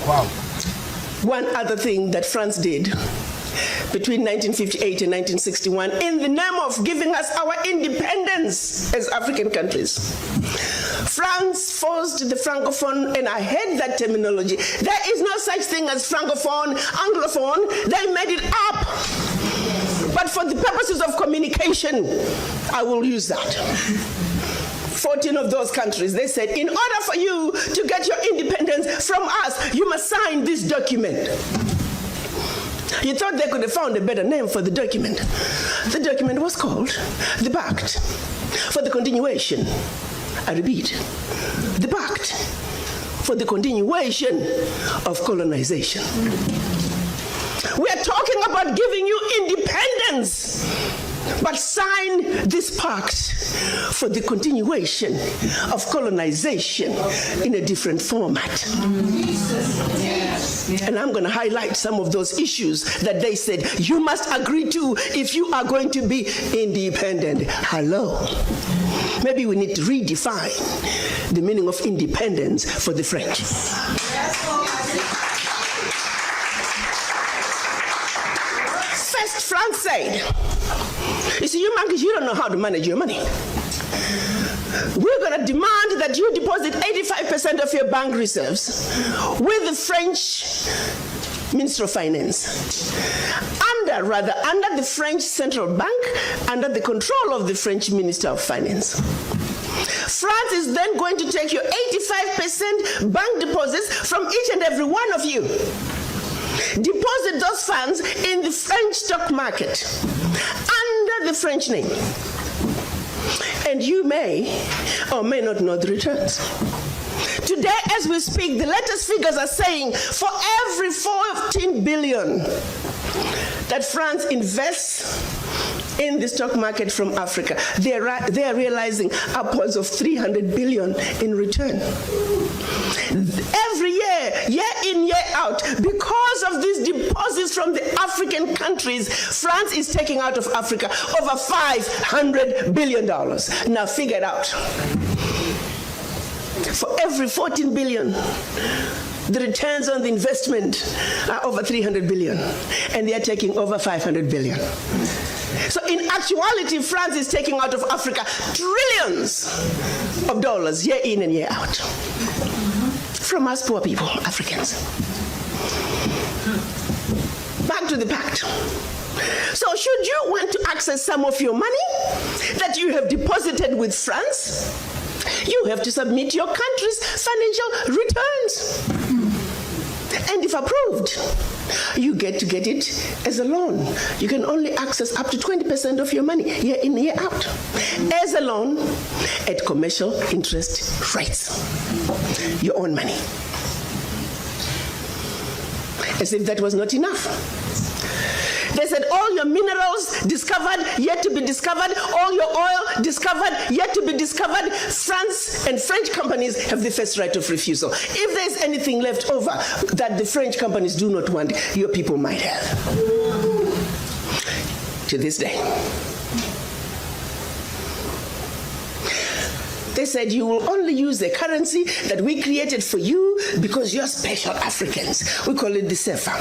Wow. One other thing that France did between 1958 and 1961 in the name of giving us our independence as African countries. France forced the Francophone, and I hate that terminology. There is no such thing as Francophone, Anglophone. They made it up. But for the purposes of communication, I will use that. 14 of those countries, they said, in order for you to get your independence from us, you must sign this document. You thought they could have found a better name for the document. The document was called the Pact for the Continuation. I repeat, the Pact for the Continuation of Colonization. We are talking about giving you independence, but sign this pact for the continuation of colonization in a different format. And I'm going to highlight some of those issues that they said you must agree to if you are going to be independent. Hello. Maybe we need to redefine the meaning of independence for the French. First, France said, you see, you monkeys, you don't know how to manage your money. We're going to demand that you deposit 85% of your bank reserves with the French Minister of Finance. Under the French Central Bank, under the control of the French Minister of Finance. France is then going to take your 85% bank deposits from each and every one of you. Deposit those funds in the French stock market under the French name. And you may or may not know the returns. Today, as we speak, the latest figures are saying for every 14 billion that France invests in the stock market from Africa, they are realizing upwards of 300 billion in return. Every year, year in, year out, because of these deposits from the African countries, France is taking out of Africa over $500 billion. Now figure it out. For every 14 billion, the returns on the investment are over 300 billion, and they are taking over 500 billion. So in actuality, France is taking out of Africa trillions of dollars year in and year out. From us poor people, Africans. Back to the pact. So should you want to access some of your money that you have deposited with France, you have to submit your country's financial returns. And if approved, you get to get it as a loan. You can only access up to 20% of your money year in, year out as a loan at commercial interest rates. Your own money. As if that was not enough. They said all your minerals discovered, yet to be discovered, all your oil discovered, yet to be discovered. France and French companies have the first right of refusal. If there's anything left over that the French companies do not want, your people might have. To this day. They said you will only use the currency that we created for you because you're special Africans. We call it the CFA.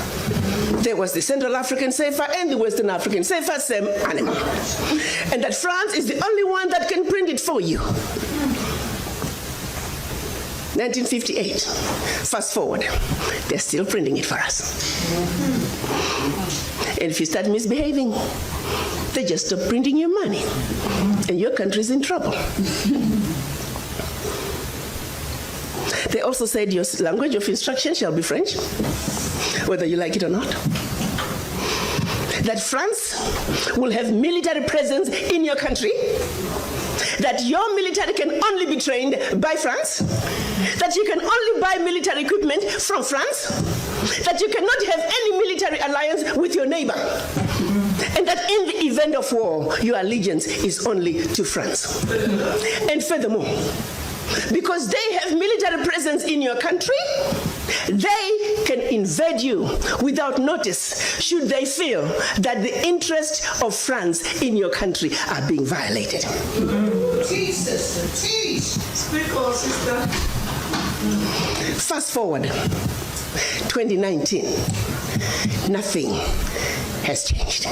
There was the Central African CFA and the Western African CFA, same animal. And that France is the only one that can print it for you. 1958. Fast forward. They're still printing it for us. And if you start misbehaving, they just stop printing your money. And your country's in trouble. They also said your language of instruction shall be French, whether you like it or not. That France will have military presence in your country. That your military can only be trained by France. That you can only buy military equipment from France. That you cannot have any military alliance with your neighbor. And that in the event of war, your allegiance is only to France. And furthermore, because they have military presence in your country, they can invade you without notice should they feel that the interests of France in your country are being violated. Jesus, speak, sister. Fast forward. 2019, nothing has changed.